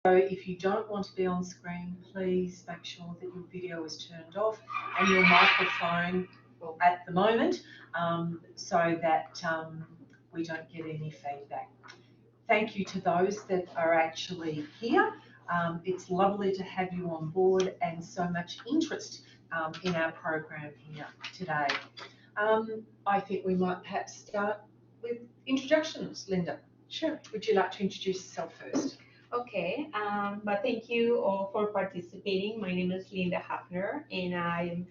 So if you don't want to be on screen, please make sure that your video is turned off and your microphone at the moment, so that we don't get any feedback. Thank you to those that are actually here. It's lovely to have you on board and so much interest in our program here today. I think we might perhaps start with introductions. Linda, Sure. would you like to introduce yourself first? Okay, but thank you all for participating. My name is Linda Hafner, and I'm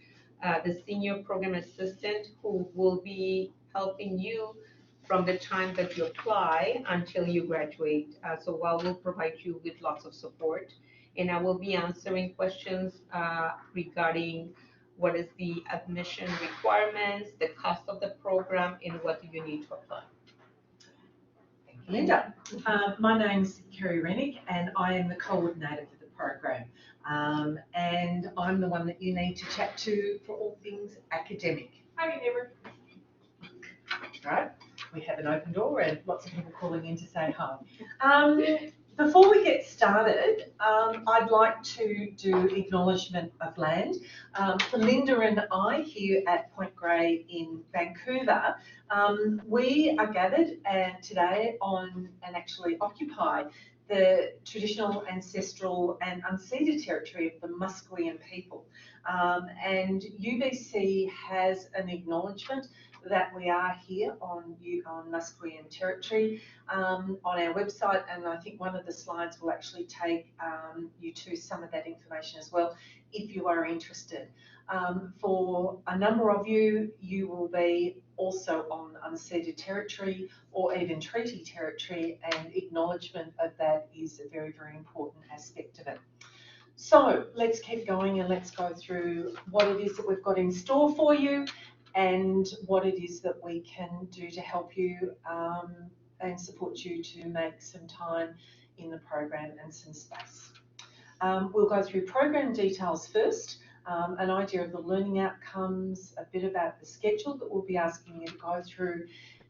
the Senior Program Assistant who will be helping you from the time that you apply until you graduate. So I will provide you with lots of support, and I will be answering questions regarding what is the admission requirements, the cost of the program, and what do you need to apply. Linda. My name's Kerry Rennick and I am the coordinator for the program, and I'm the one that you need to chat to for all things academic. Hi, neighbor. Right, we have an open door and lots of people calling in to say hi. Before we get started, I'd like to do acknowledgement of land. For Linda and I here at Point Grey in Vancouver, we are gathered today on and actually occupy the traditional, ancestral and unceded territory of the Musqueam people. And UBC has an acknowledgement that we are here on Musqueam territory on our website, and I think one of the slides will actually take you to some of that information as well if you are interested. For a number of you, you will be also on unceded territory or even treaty territory, and acknowledgement of that is a very, very important aspect of it. So let's keep going and let's go through what it is that we've got in store for you and what it is that we can do to help you and support you to make some time in the program and some space. We'll go through program details first, an idea of the learning outcomes, a bit about the schedule that we'll be asking you to go through,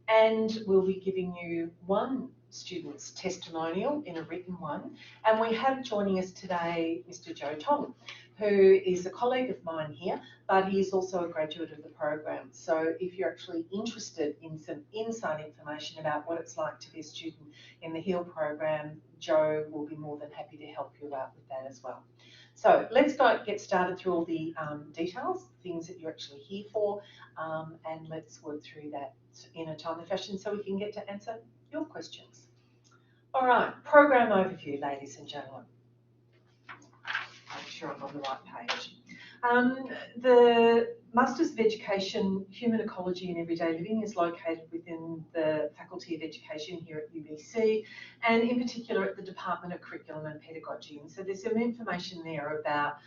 and we'll be giving you one student's testimonial in a written one. And we have joining us today Mr. Joe Tong, who is a colleague of mine here, but he is also a graduate of the program. So if you're actually interested in some inside information about what it's like to be a student in the HEAL program, Joe will be more than happy to help you out with that as well. So let's get started through all the details, things that you're actually here for, and let's work through that in a timely fashion so we can get to answer your questions. All right, program overview, ladies and gentlemen. Make sure I'm on the right page. The Masters of Education, Human Ecology and Everyday Living is located within the Faculty of Education here at UBC, and in particular at the Department of Curriculum and Pedagogy. And so there's some information there about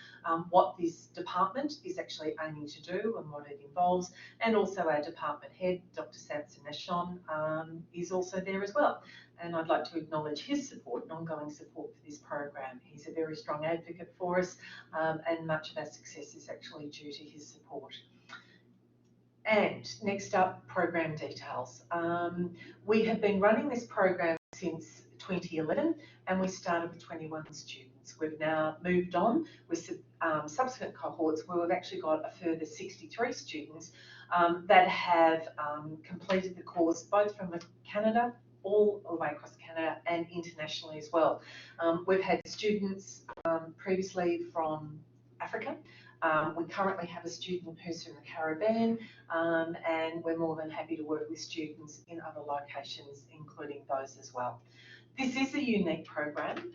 what this department is actually aiming to do and what it involves, and also our department head, Dr. Samson Nashon, is also there as well. And I'd like to acknowledge his support and ongoing support for this program. He's a very strong advocate for us, and much of our success is actually due to his support. And next up, program details. We have been running this program since 2011, and we started with 21 students. We've now moved on with subsequent cohorts where we've actually got a further 63 students that have completed the course, both from Canada, all the way across Canada and internationally as well. We've had students previously from Africa. We currently have a student who's from the Caribbean, and we're more than happy to work with students in other locations, including those as well. This is a unique program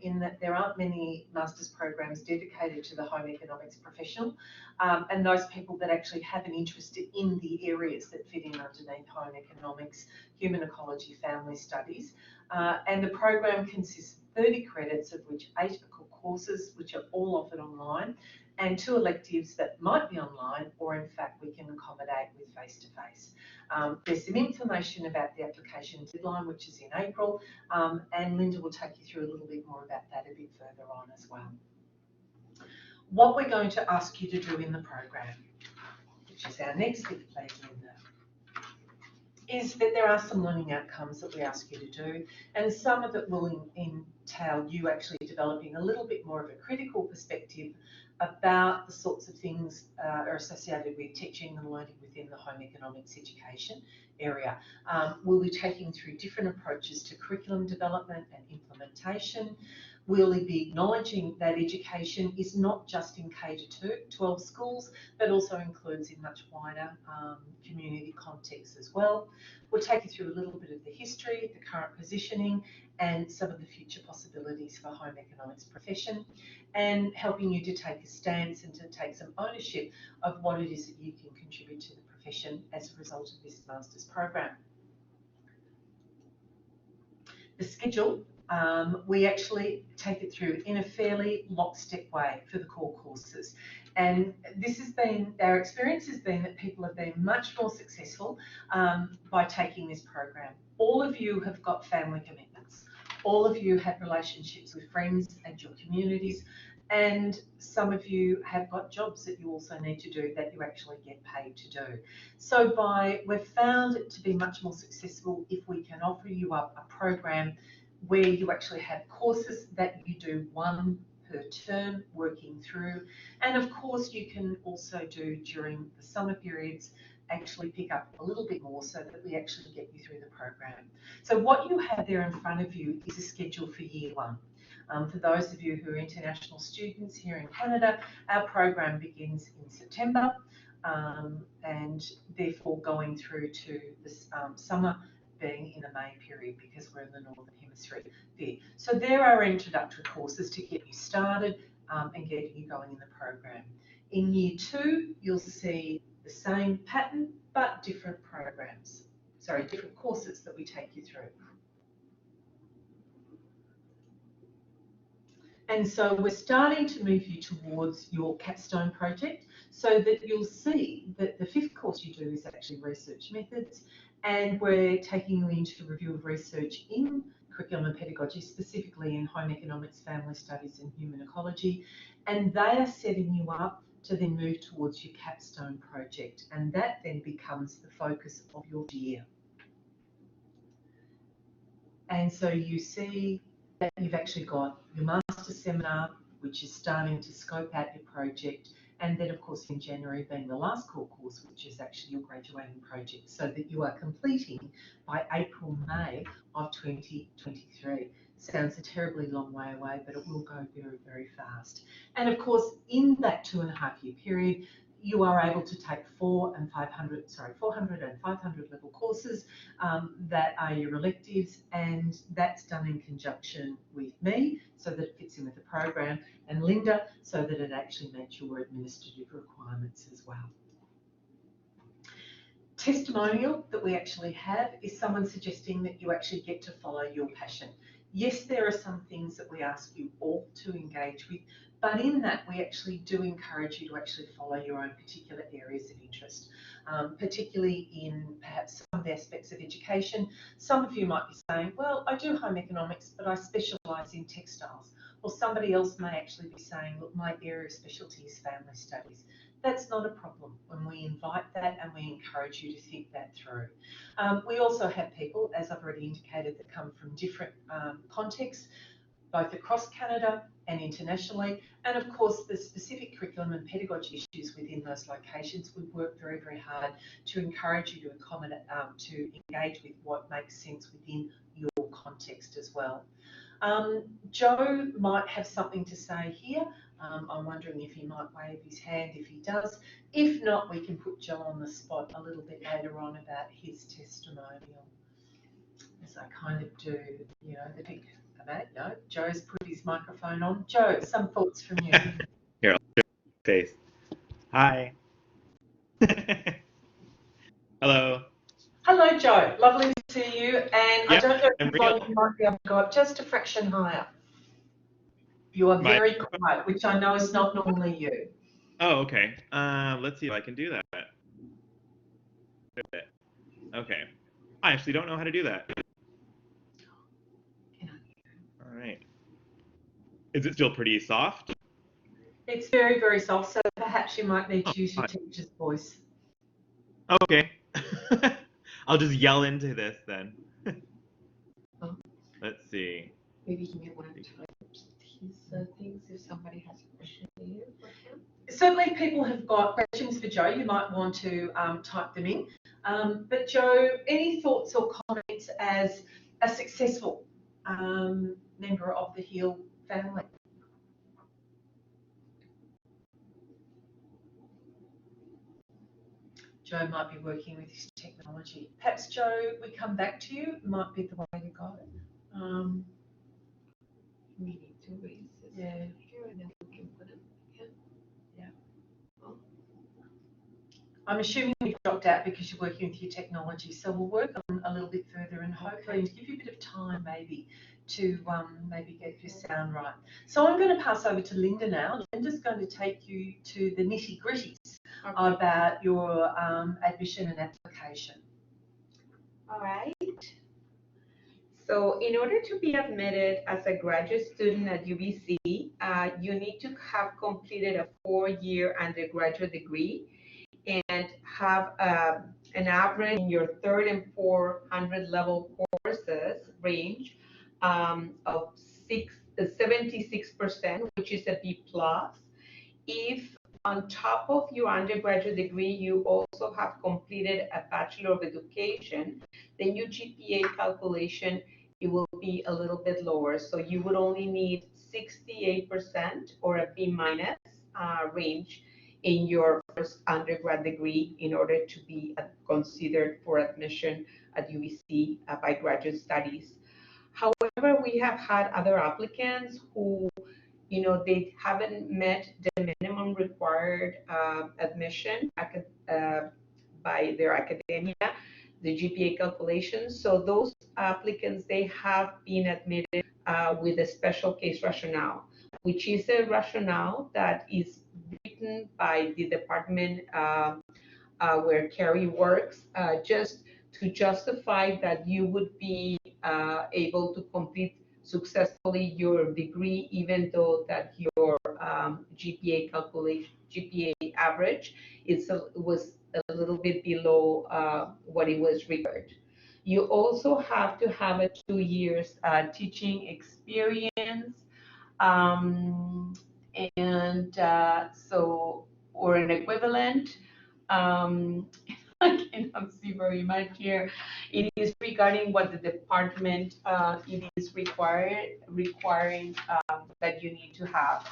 in that there aren't many master's programs dedicated to the home economics professional, and those people that actually have an interest in the areas that fit in underneath home economics, human ecology, family studies. And the program consists of 30 credits, of which 8 are core courses, which are all offered online, and 2 electives that might be online, or in fact we can accommodate with face-to-face. There's some information about the application deadline, which is in April, and Linda will take you through a little bit more about that a bit further on as well. What we're going to ask you to do in the program, which is our next bit, please, Linda, is that there are some learning outcomes that we ask you to do, and some of it will entail you actually developing a little bit more of a critical perspective about the sorts of things are associated with teaching and learning within the home economics education area. We'll be taking through different approaches to curriculum development and implementation. We'll be acknowledging that education is not just in K-12 schools, but also includes in much wider community contexts as well. We'll take you through a little bit of the history, the current positioning, and some of the future possibilities for home economics profession, and helping you to take a stance and to take some ownership of what it is that you can contribute to the profession as a result of this master's program. The schedule, we actually take it through in a fairly lockstep way for the core courses. And this has been, our experience has been that people have been much more successful by taking this program. All of you have got family commitments. All of you have relationships with friends and your communities. And some of you have got jobs that you also need to do that you actually get paid to do. So we've found it to be much more successful if we can offer you up a program where you actually have courses that you do one per term working through. And of course you can also do during the summer periods actually pick up a little bit more so that we actually get you through the program. So what you have there in front of you is a schedule for year one. For those of you who are international students here in Canada, our program begins in September and therefore going through to this summer being in the May period because we're in the Northern Hemisphere there. So there are introductory courses to get you started and getting you going in the program. In year two, you'll see the same pattern but different programs, sorry, different courses that we take you through. And so we're starting to move you towards your capstone project so that you'll see that the fifth course you do is actually research methods, and we're taking you into review of research in curriculum and pedagogy, specifically in home economics, family studies and human ecology, and they are setting you up to then move towards your capstone project, and that then becomes the focus of your year. And so you see that you've actually got your master seminar, which is starting to scope out your project, and then of course in January being the last core course, which is actually your graduating project, so that you are completing by April, May of 2023. Sounds a terribly long way away, but it will go very, very fast. And of course, in that 2.5-year period, you are able to take 400 and 500 level courses that are your electives, and that's done in conjunction with me so that it fits in with the program, and Linda so that it actually meets your administrative requirements as well. Testimonial that we actually have is someone suggesting that you actually get to follow your passion. Yes, there are some things that we ask you all to engage with, but in that we actually do encourage you to actually follow your own particular areas of interest, particularly in perhaps some of the aspects of education. Some of you might be saying, well, I do home economics, but I specialise in textiles. Or somebody else may actually be saying, look, my area of specialty is family studies. That's not a problem when we invite that and we encourage you to think that through. We also have people, as I've already indicated, that come from different contexts, both across Canada and internationally, and of course the specific curriculum and pedagogy issues within those locations. We work very, very hard to encourage you to accommodate, to engage with what makes sense within your context as well. Joe might have something to say here. I'm wondering if he might wave his hand if he does. If not, we can put Joe on the spot a little bit later on about his testimonial, as I kind of do, you know, the big about, no, Joe's put his microphone on. Joe, some thoughts from you. Here, I'll show your face. Hi. Hello. Hello, Joe. Lovely to see you. And Yeah, I don't know I'm if you might be able to go up just a fraction higher. You are very quiet, which I know is not normally you. Oh, okay. Let's see if I can do that. Okay. I actually don't know how to do that. All right. Is it still pretty soft? It's very, very soft, so perhaps you might need to use your teacher's voice. Okay. I'll just yell into this then. Oh. Let's see. Maybe you can get one of the types. if somebody has a question here for him. Certainly, if people have got questions for Joe, you might want to type them in. But Joe, any thoughts or comments as a successful member of the HEAL family? Joe might be working with his technology. Perhaps, Joe, we come back to you, might be the way to go. We need to raise this here and then we can put it again. I'm assuming you've dropped out because you're working with your technology, so we'll work on a little bit further and hopefully give you a bit of time maybe to maybe get your sound right. So I'm going to pass over to Linda now. Linda's going to take you to the nitty-gritties about your admission and application. All right. So in order to be admitted as a graduate student at UBC, you need to have completed a 4-year undergraduate degree and have an average in your 3rd and 400 level courses range of 76%, which is a B+. If on top of your undergraduate degree, you also have completed a Bachelor of Education, then your GPA calculation, it will be a little bit lower. So you would only need 68% or a B- range in your first undergrad degree in order to be considered for admission at UBC by graduate studies. However, we have had other applicants who, they haven't met the minimum required admission by their academia, the GPA calculations. So those applicants, they have been admitted with a special case rationale, which is a rationale that is written by the department where Carrie works, just to justify that you would be able to complete successfully your degree, even though that your GPA calculation, GPA average was a little bit below what it was required. You also have to have a 2 years teaching experience, or an equivalent. I cannot see very much here. It is regarding what the department it is requiring that you need to have.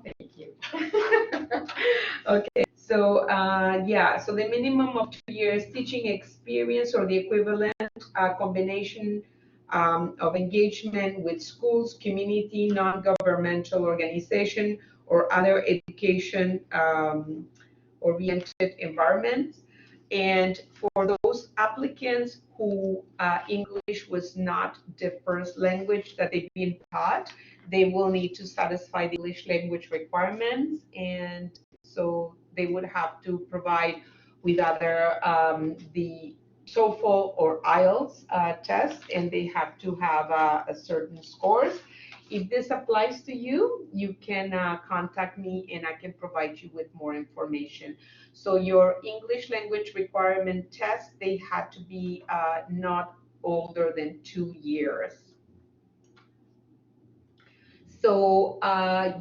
Thank you. Okay, so so the minimum of 2 years teaching experience or the equivalent combination of engagement with schools, community, non-governmental organization, or other education oriented environments. And for those applicants who English was not the first language that they've been taught, they will need to satisfy the English language requirements. And so they would have to provide with either the TOEFL or IELTS test, and they have to have a certain scores. If this applies to you, you can contact me and I can provide you with more information. So your English language requirement test, they had to be not older than 2 years. So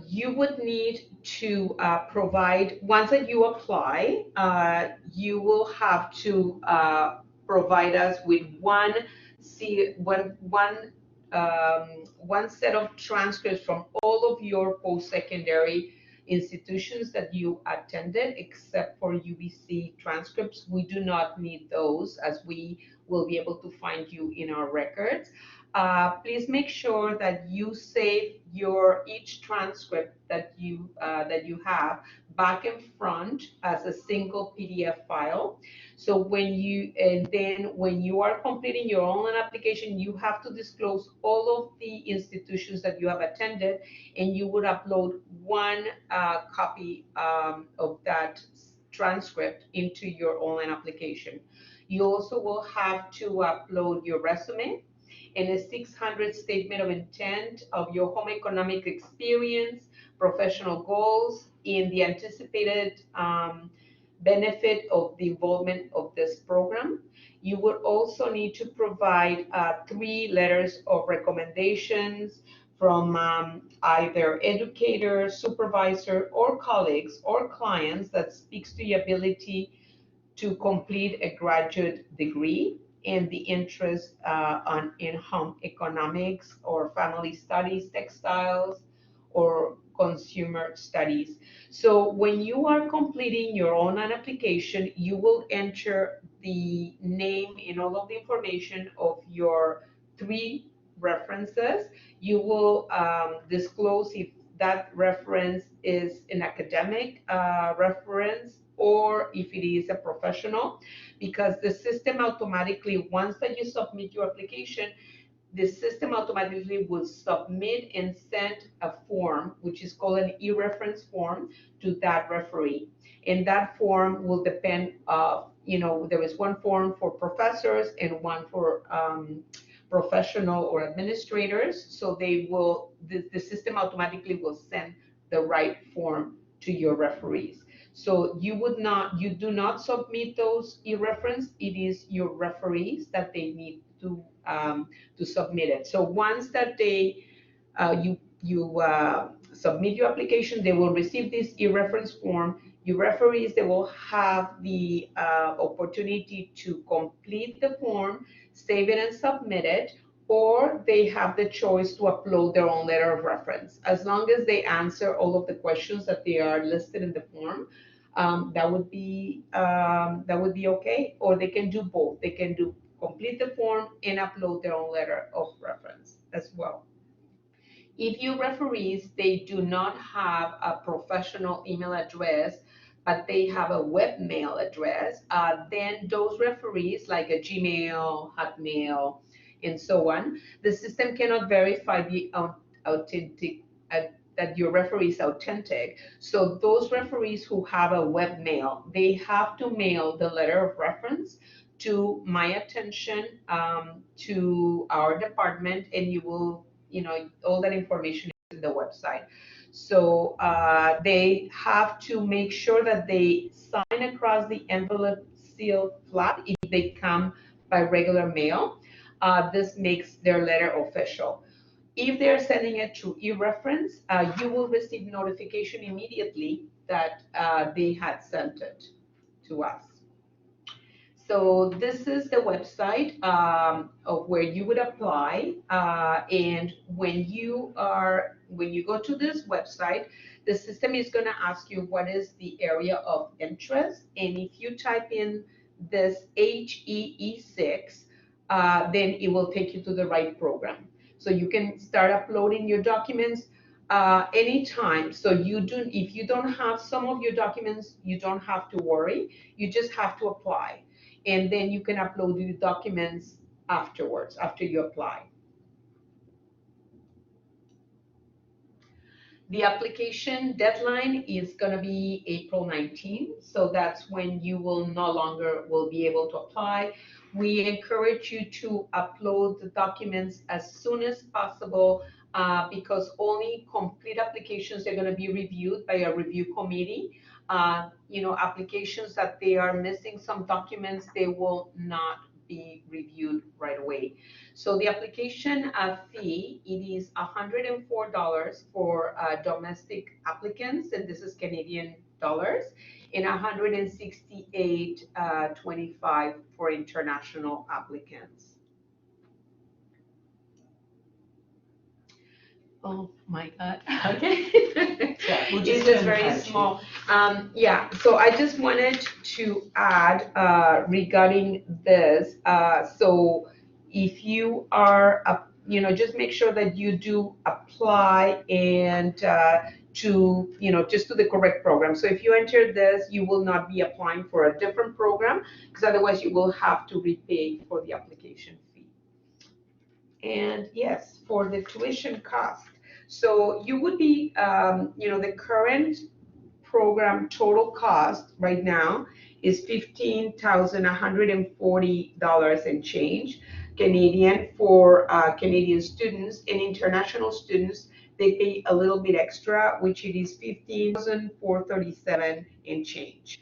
you would need to provide, once that you apply, you will have to provide us with one set of transcripts from all of your post-secondary institutions that you attended, except for UBC transcripts. We do not need those, as we will be able to find you in our records. Please make sure that you save each transcript that you have back and front as a single PDF file. So when you are completing your online application, you have to disclose all of the institutions that you have attended, and you would upload one copy of that transcript into your online application. You also will have to upload your resume and a 600 statement of intent of your home economic experience, professional goals, and the anticipated benefit of the involvement of this program. You would also need to provide 3 letters of recommendations from either educator, supervisor, or colleagues or clients that speaks to the ability to complete a graduate degree and the interest in home economics or family studies, textiles, or consumer studies. So when you are completing your online application, you will enter the name and all of the information of your three references. You will disclose if that reference is an academic reference or if it is a professional, because the system automatically, once that you submit your application, the system automatically will submit and send a form, which is called an e-reference form, to that referee. And that form will depend there is one form for professors and one for professional or administrators. So the system automatically will send the right form to your referees. So you do not submit those e-reference. It is your referees that they need to submit it. So once that you submit your application, they will receive this e-reference form. Your referees, they will have the opportunity to complete the form, save it and submit it, or they have the choice to upload their own letter of reference. As long as they answer all of the questions that they are listed in the form, that would be okay. Or they can do both. They can complete the form and upload their own letter of reference as well. If your referees, they do not have a professional email address, but they have a webmail address, then those referees, like a Gmail, Hotmail, and so on, the system cannot verify the that your referee is authentic. So those referees who have a webmail, they have to mail the letter of reference to my attention, to our department, and you will, all that information is in the website. So they have to make sure that they sign across the envelope sealed flat if they come by regular mail. This makes their letter official. If they're sending it through e-reference, you will receive notification immediately that they had sent it to us. So this is the website of where you would apply, and when you go to this website, the system is going to ask you what is the area of interest, and if you type in this HEE6, then it will take you to the right program. So you can start uploading your documents anytime. So if you don't have some of your documents, you don't have to worry. You just have to apply. And then you can upload the documents afterwards, after you apply. The application deadline is going to be April 19th, so that's when you will no longer will be able to apply. We encourage you to upload the documents as soon as possible because only complete applications are going to be reviewed by a review committee. Applications that they are missing some documents, they will not be reviewed right away. So the application fee, it is $104 for domestic applicants, and this is Canadian dollars, and $168.25 for international applicants. Oh my God. Okay. We'll It's just very small. So I just wanted to add regarding this. So if you are, just make sure that you do apply and just to the correct program. So if you enter this, you will not be applying for a different program because otherwise you will have to repay for the application fee. And yes, for the tuition cost. So you would be, the current program total cost right now is $15,140 and change Canadian for Canadian students, and international students, they pay a little bit extra, which it is $15,437 and change.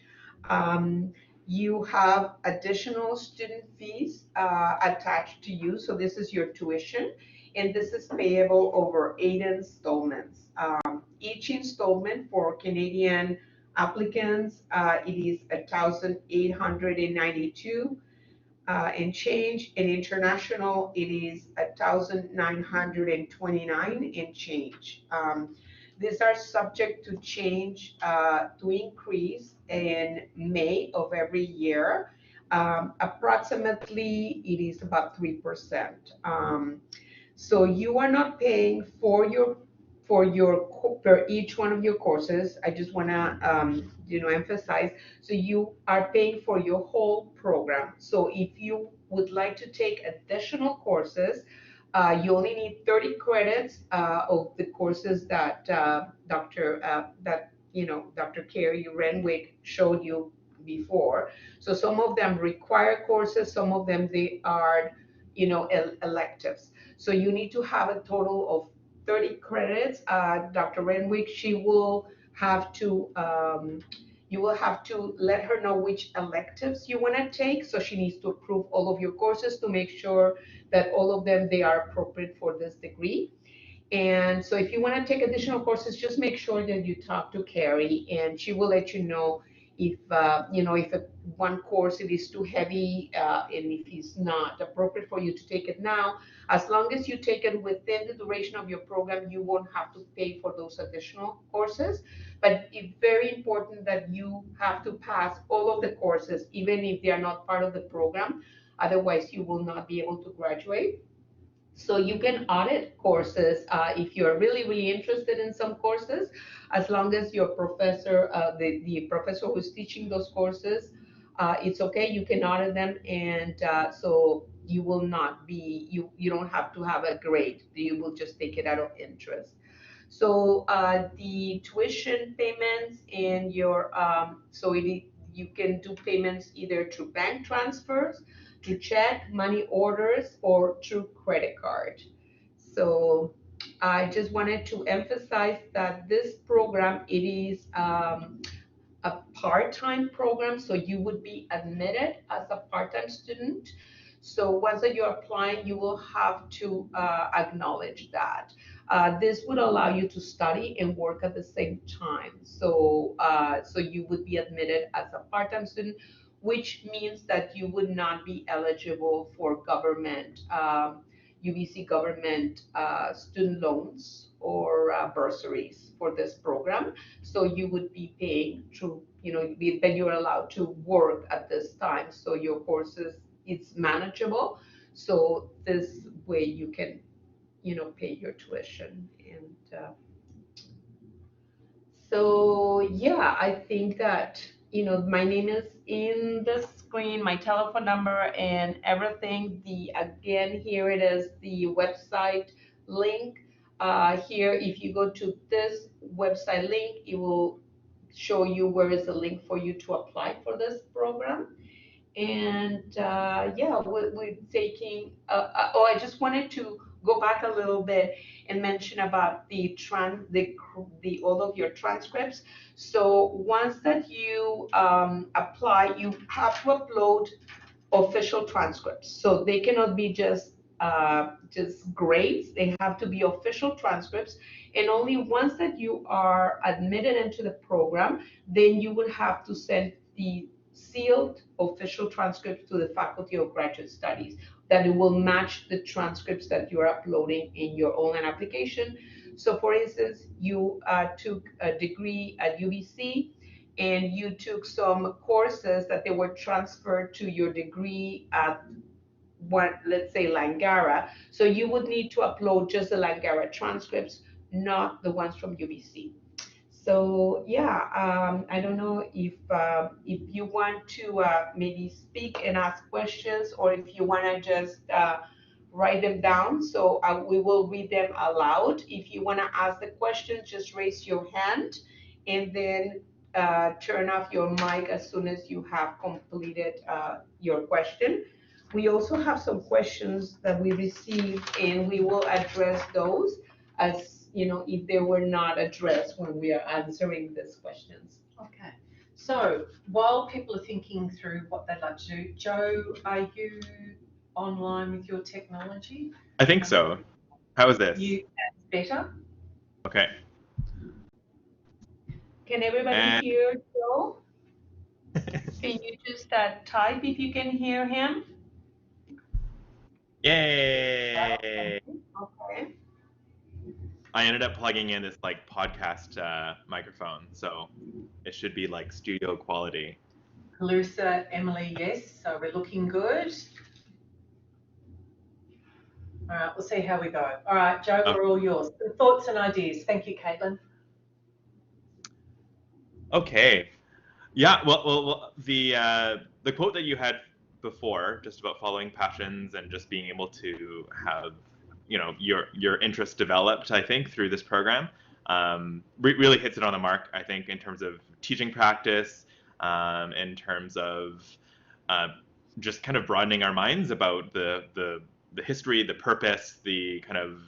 You have additional student fees attached to you. So this is your tuition. and this is payable over 8 installments. Each installment for Canadian applicants, it is 1,892 and change. In international, it is 1,929 and change. These are subject to change to increase in May of every year. Approximately, it is about 3%. So you are not paying for each one of your courses. I just want to emphasize. So you are paying for your whole program. So if you would like to take additional courses, you only need 30 credits of the courses that Dr. Carrie Renwick showed you before. So some of them require courses, some of them they are electives. So you need to have a total of 30 credits. Dr. Renwick, you will have to let her know which electives you want to take. So she needs to approve all of your courses to make sure that all of them, they are appropriate for this degree. And so if you want to take additional courses, just make sure that you talk to Carrie, and she will let you know if one course it is too heavy, and if it's not appropriate for you to take it now. As long as you take it within the duration of your program, you won't have to pay for those additional courses. But it's very important that you have to pass all of the courses, even if they are not part of the program. Otherwise, you will not be able to graduate. So you can audit courses if you're really, really interested in some courses, as long as your professor, the professor who's teaching those courses, it's okay, you can audit them, and so you will not be, you don't have to have a grade, you will just take it out of interest. So the tuition payments in your, you can do payments either through bank transfers, to check, money orders, or through credit card. So I just wanted to emphasize that this program, it is a part-time program, so you would be admitted as a part-time student. So once that you're applying, you will have to acknowledge that. This would allow you to study and work at the same time. So you would be admitted as a part-time student, which means that you would not be eligible for government, UBC government student loans or bursaries for this program. So you would be paying through, then you're allowed to work at this time. So your courses, it's manageable. So this way you can, pay your tuition. And so, yeah, I think that, my name is in the screen, my telephone number and everything. Again, here it is, the website link. Here, if you go to this website link, it will show you where is the link for you to apply for this program. And yeah, we're taking, I just wanted to go back a little bit and mention about all of your transcripts. So once that you apply, you have to upload official transcripts. So they cannot be just grades. They have to be official transcripts. And only once that you are admitted into the program, then you would have to send the sealed official transcripts to the Faculty of Graduate Studies, that it will match the transcripts that you're uploading in your online application. So for instance, you took a degree at UBC and you took some courses that they were transferred to your degree at let's say Langara. So you would need to upload just the Langara transcripts, not the ones from UBC. So yeah, I don't know if you want to maybe speak and ask questions, or if you want to just write them down. So we will read them aloud. If you want to ask the question, just raise your hand, and then turn off your mic as soon as you have completed your question. We also have some questions that we received, and we will address those as if they were not addressed when we are answering these questions. Okay. So while people are thinking through what they'd like to do, Joe, are you online with your technology? I think so. How is this? That's better. Okay. Can everybody And hear Joe? Can you just type if you can hear him? yay! Okay. I ended up plugging in this like podcast microphone, so it should be like studio quality. Calusa, Emily, yes. So we're looking good. All right, we'll see how we go. All right, Joe, Okay. we're all yours. Some thoughts and ideas. Thank you, Caitlin. Okay. Yeah. Well, the quote that you had before, just about following passions and just being able to have, your interest developed, I think, through this program, really hits it on the mark. I think in terms of teaching practice, in terms of uh, just kind of broadening our minds about the history, the purpose, the kind of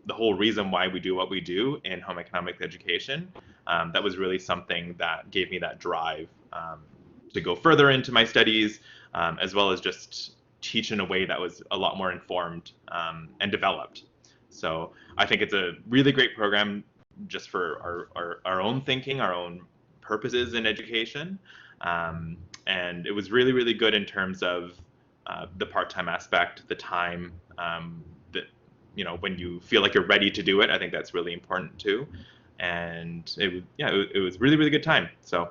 the whole reason why we do what we do in home economics education. That was really something that gave me that drive to go further into my studies, as well as just teach in a way that was a lot more informed and developed. So I think it's a really great program just for our own thinking, our own purposes in education. And it was really, really good in terms of the part-time aspect, the time, that, when you feel like you're ready to do it. I think that's really important too. And it was really, really good time. So.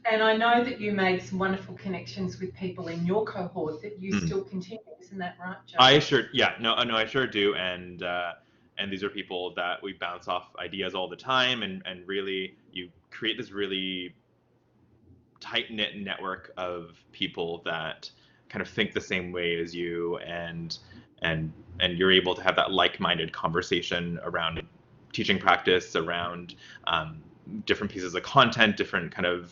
And I know that you made some wonderful connections with people in your cohort that you still continue. Isn't that right, Joe? I sure, yeah, no, I sure do, and these are people that we bounce off ideas all the time, and really you create this really tight knit network of people that kind of think the same way as you, and you're able to have that like-minded conversation around teaching practice, around different pieces of content, different kind of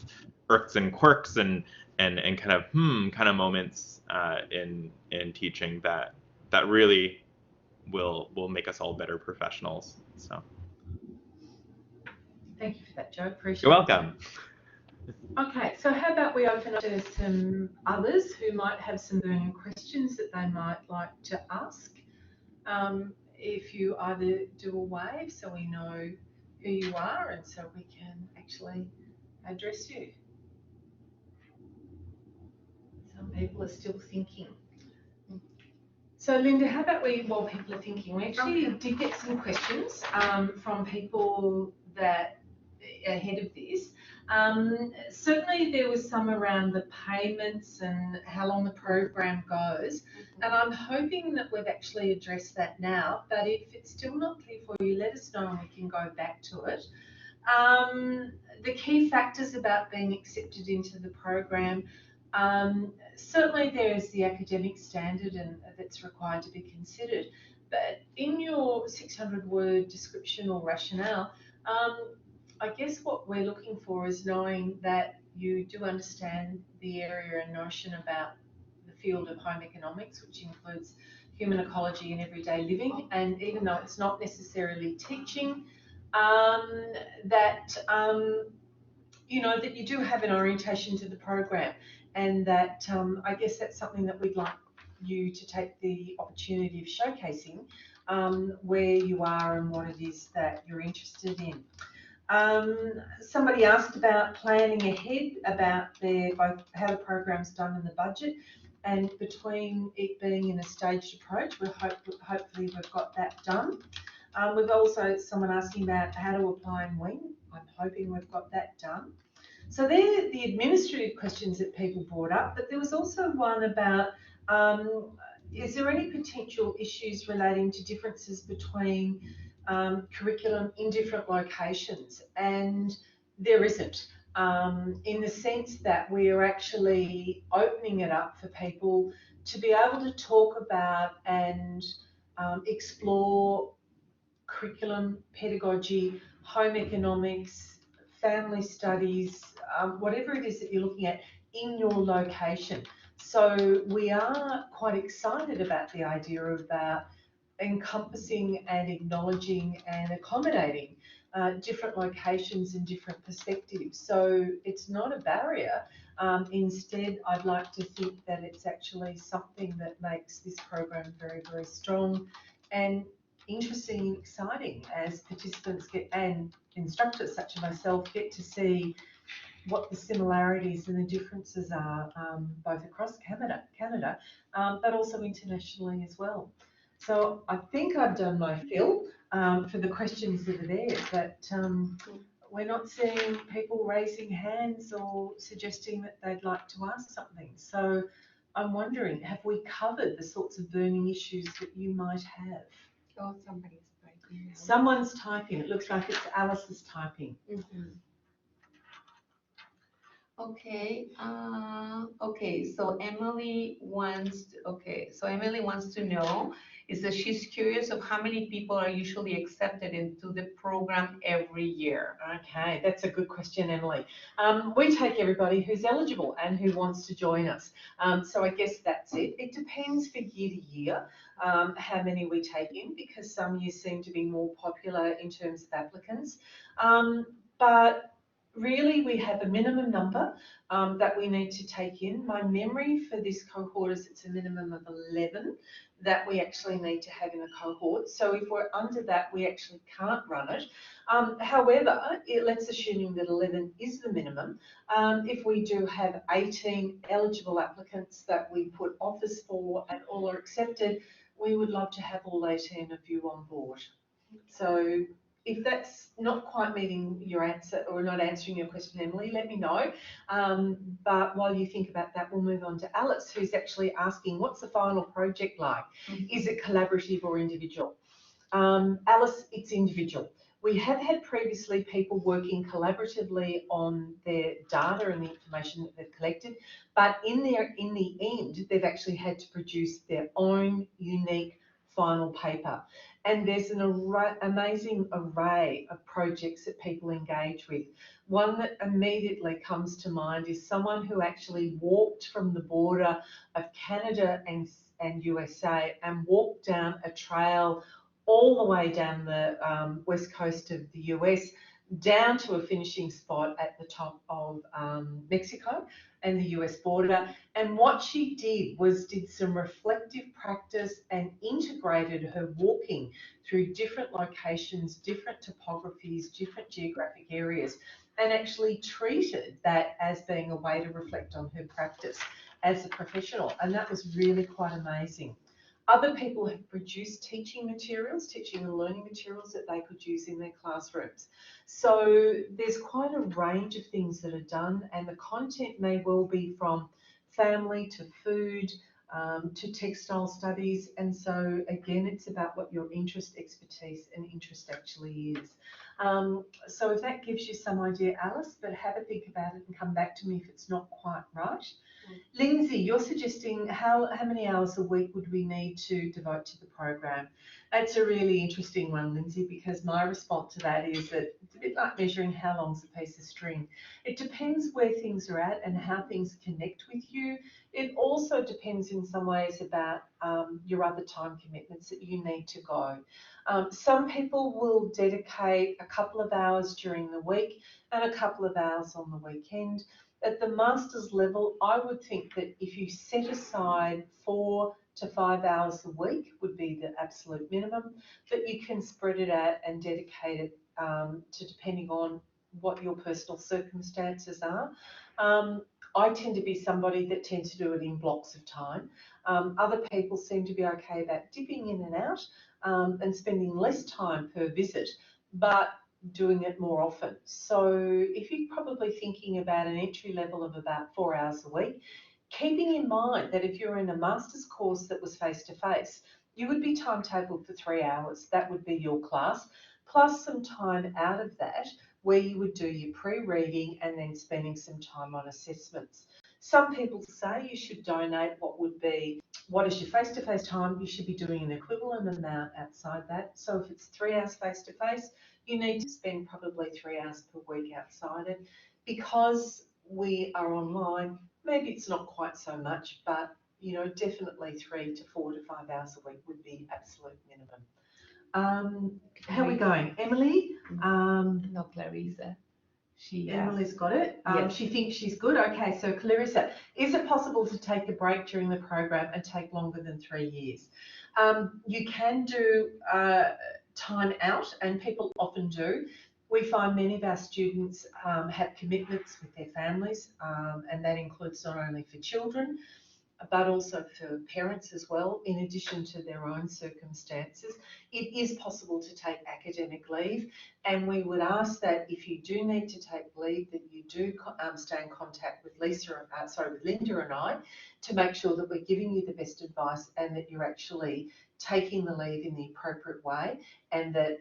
irks and quirks, and kind of moments in teaching that really will make us all better professionals. So Thank you for that, Joe. Appreciate you're it. welcome. Okay, so how about we open up to some others who might have some burning questions that they might like to ask. If you either do a wave so we know who you are and so we can actually address you. Some people are still thinking. So Linda, how about while people are thinking, we actually did get some questions from people that ahead of this. Certainly there was some around the payments and how long the program goes, and I'm hoping that we've actually addressed that now, but if it's still not clear for you, let us know and we can go back to it. The key factors about being accepted into the program, certainly there is the academic standard and that's required to be considered, but in your 600-word description or rationale, I guess what we're looking for is knowing that you do understand the area and notion about the field of home economics, which includes human ecology and everyday living, and even though it's not necessarily teaching, that that you do have an orientation to the program, and that I guess that's something that we'd like you to take the opportunity of showcasing where you are and what it is that you're interested in. Somebody asked about planning ahead, about both how the program's done in the budget, and between it being in a staged approach, hopefully we've got that done. We've also someone asking about how to apply and when. I'm hoping we've got that done. So they're the administrative questions that people brought up, but there was also one about is there any potential issues relating to differences between curriculum in different locations? And there isn't, in the sense that we are actually opening it up for people to be able to talk about and explore curriculum, pedagogy, home economics, family studies, whatever it is that you're looking at in your location. So we are quite excited about the idea about encompassing and acknowledging and accommodating different locations and different perspectives. So it's not a barrier. Instead, I'd like to think that it's actually something that makes this program very, very strong and interesting and exciting as participants get, and instructors such as myself get to see what the similarities and the differences are, both across Canada, but also internationally as well. So I think I've done my fill for the questions that are there, but we're not seeing people raising hands or suggesting that they'd like to ask something. So I'm wondering, have we covered the sorts of burning issues that you might have? Oh, somebody's typing. Someone's typing. It looks like it's Alice's typing. Okay, so Emily wants to know is that she's curious of how many people are usually accepted into the program every year. Okay, that's a good question, Emily. We take everybody who's eligible and who wants to join us. So I guess that's it. It depends for year to year how many we take in, because some years seem to be more popular in terms of applicants. But really, we have a minimum number that we need to take in. My memory for this cohort is it's a minimum of 11 that we actually need to have in a cohort. So if we're under that, we actually can't run it. However, let's assume that 11 is the minimum. If we do have 18 eligible applicants that we put offers for and all are accepted, we would love to have all 18 of you on board. So if that's not quite meeting your answer or not answering your question, Emily, let me know. But while you think about that, we'll move on to Alice, who's actually asking, what's the final project like? Is it collaborative or individual? Alice, it's individual. We have had previously people working collaboratively on their data and the information that they've collected, but in the end, they've actually had to produce their own unique final paper. And there's an amazing array of projects that people engage with. One that immediately comes to mind is someone who actually walked from the border of Canada and USA and walked down a trail all the way down the west coast of the US, down to a finishing spot at the top of Mexico and the US border. And what she did some reflective practice and integrated her walking through different locations, different topographies, different geographic areas, and actually treated that as being a way to reflect on her practice as a professional. And that was really quite amazing. Other people have produced teaching materials, teaching and learning materials that they could use in their classrooms. So there's quite a range of things that are done, and the content may well be from family to food to textile studies. And so again, it's about what your interest, expertise and interest actually is. So if that gives you some idea, Alice, but have a think about it and come back to me if it's not quite right. Lindsay, you're suggesting how many hours a week would we need to devote to the program? That's a really interesting one, Lindsay, because my response to that is that it's a bit like measuring how long's a piece of string. It depends where things are at and how things connect with you. It also depends in some ways about your other time commitments that you need to go. Some people will dedicate a couple of hours during the week and a couple of hours on the weekend. At the master's level, I would think that if you set aside 4 to 5 hours a week would be the absolute minimum, but you can spread it out and dedicate it to depending on what your personal circumstances are. I tend to be somebody that tends to do it in blocks of time. Other people seem to be okay about dipping in and out and spending less time per visit, but doing it more often. So if you're probably thinking about an entry level of about 4 hours a week, keeping in mind that if you're in a master's course that was face-to-face, you would be timetabled for 3 hours. That would be your class, plus some time out of that where you would do your pre-reading and then spending some time on assessments. Some people say you should donate what is your face-to-face time, you should be doing an equivalent amount outside that. So if it's 3 hours face-to-face, you need to spend probably 3 hours per week outside it. Because we are online, maybe it's not quite so much, but definitely 3 to 4 to 5 hours a week would be absolute minimum. How are we going? Emily? No, Clarissa. Emily's got it. Yes. She thinks she's good. Okay, so Clarissa, is it possible to take a break during the program and take longer than 3 years? You can do time out, and people often do. We find many of our students have commitments with their families, and that includes not only for children, but also for parents as well, in addition to their own circumstances. It is possible to take academic leave, and we would ask that if you do need to take leave, that you do stay in contact with with Linda and I, to make sure that we're giving you the best advice and that you're actually taking the leave in the appropriate way, and that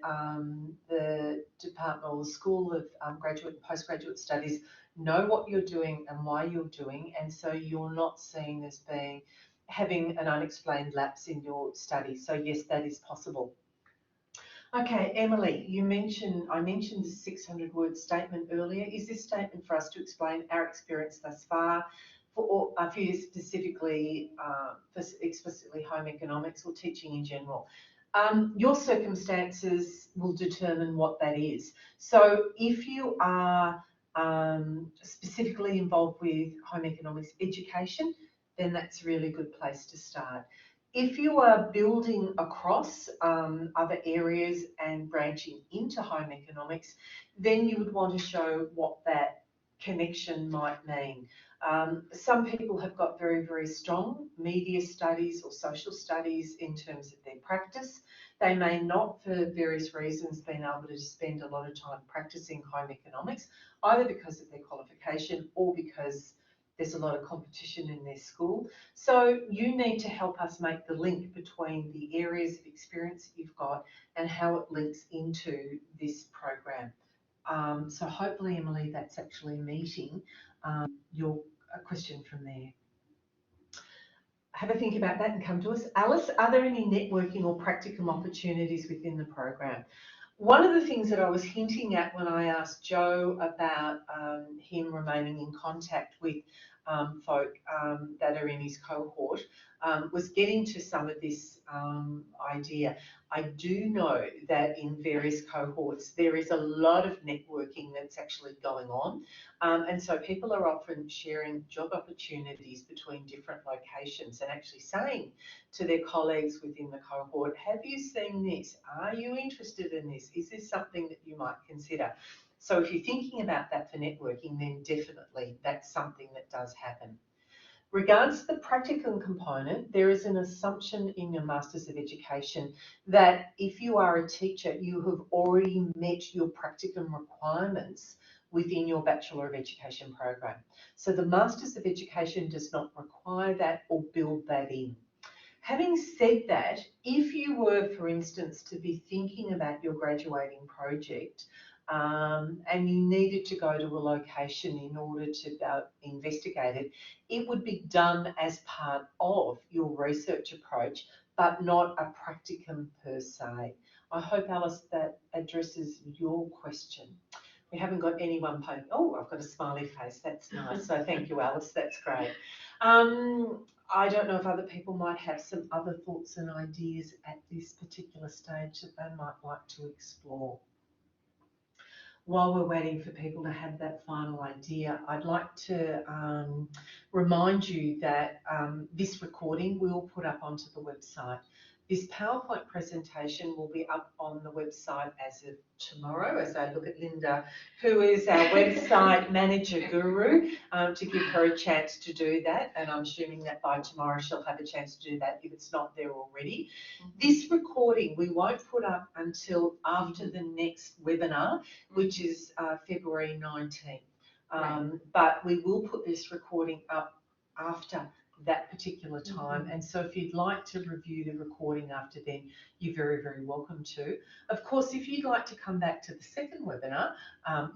the department or the School of Graduate and Postgraduate Studies know what you're doing and why you're doing, and so you're not seen as having an unexplained lapse in your studies. So yes, that is possible. Okay, Emily, I mentioned the 600-word statement earlier. Is this statement for us to explain our experience thus far, for you specifically, for explicitly home economics, or teaching in general? Your circumstances will determine what that is. So if you are specifically involved with home economics education, then that's a really good place to start. If you are building across other areas and branching into home economics, then you would want to show what that connection might mean. Some people have got very, very strong media studies or social studies in terms of their practice. They may not, for various reasons, been able to spend a lot of time practicing home economics, either because of their qualification or because there's a lot of competition in their school. So you need to help us make the link between the areas of experience that you've got and how it links into this program. So hopefully, Emily, that's actually meeting your question from there. Have a think about that and come to us. Alice, are there any networking or practicum opportunities within the program? One of the things that I was hinting at when I asked Joe about him remaining in contact with folk that are in his cohort was getting to some of this idea. I do know that in various cohorts there is a lot of networking that's actually going on, and so people are often sharing job opportunities between different locations and actually saying to their colleagues within the cohort, have you seen this? Are you interested in this? Is this something that you might consider? So if you're thinking about that for networking, then definitely that's something that does happen. Regards to the practicum component, there is an assumption in your Masters of Education that if you are a teacher, you have already met your practicum requirements within your Bachelor of Education program. So the Masters of Education does not require that or build that in. Having said that, if you were, for instance, to be thinking about your graduating project, and you needed to go to a location in order to investigate it, it would be done as part of your research approach, but not a practicum per se. I hope, Alice, that addresses your question. We haven't got anyone poking. Oh, I've got a smiley face. That's nice. So thank you, Alice. That's great. I don't know if other people might have some other thoughts and ideas at this particular stage that they might like to explore. While we're waiting for people to have that final idea, I'd like to remind you that this recording we'll put up onto the website. This PowerPoint presentation will be up on the website as of tomorrow, as I look at Linda, who is our website manager guru, to give her a chance to do that. And I'm assuming that by tomorrow she'll have a chance to do that if it's not there already. This recording we won't put up until after the next webinar, which is February 19th. But we will put this recording up after that particular time, and so if you'd like to review the recording after then, you're very, very welcome to. Of course, if you'd like to come back to the second webinar,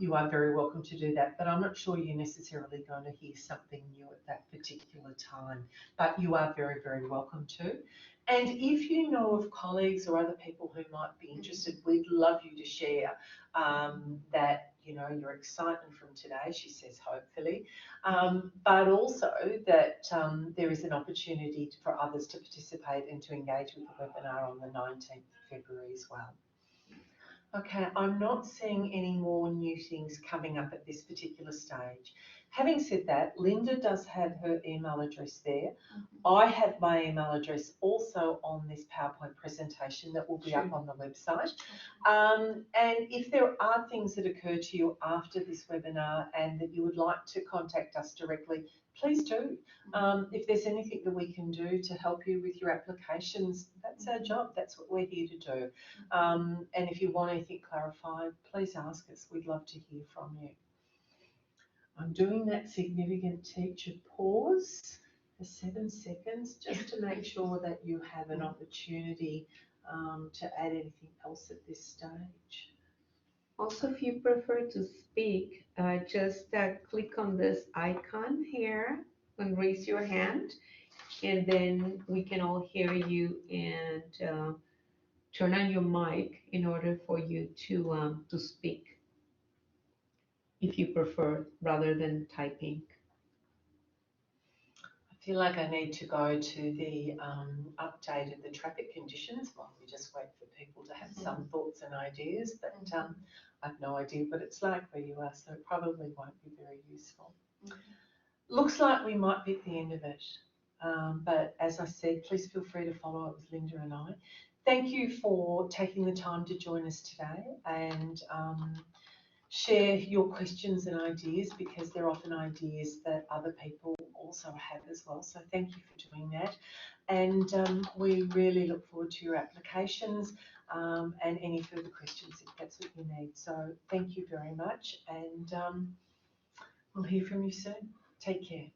you are very welcome to do that, but I'm not sure you're necessarily going to hear something new at that particular time, but you are very, very welcome to. And if you know of colleagues or other people who might be interested, we'd love you to share that, you know, your excitement from today, she says, hopefully, but also that there is an opportunity for others to participate and to engage with the webinar on the 19th of February as well. Okay, I'm not seeing any more new things coming up at this particular stage. Having said that, Linda does have her email address there. I have my email address also on this PowerPoint presentation that will be up on the website. And if there are things that occur to you after this webinar and that you would like to contact us directly, please do. If there's anything that we can do to help you with your applications, that's our job. That's what we're here to do. And if you want anything clarified, please ask us. We'd love to hear from you. I'm doing that significant teacher pause for 7 seconds just to make sure that you have an opportunity to add anything else at this stage. Also, if you prefer to speak, just click on this icon here and raise your hand, and then we can all hear you and turn on your mic in order for you to speak, if you prefer, rather than typing. I feel like I need to go to the update of the traffic conditions while we just wait for people to have some thoughts and ideas, but I've no idea what it's like where you are, so it probably won't be very useful. Looks like we might be at the end of it, but as I said, please feel free to follow up with Linda and I. Thank you for taking the time to join us today and share your questions and ideas, because they're often ideas that other people also have as well. So thank you for doing that. And we really look forward to your applications and any further questions if that's what you need. So thank you very much, and we'll hear from you soon. Take care.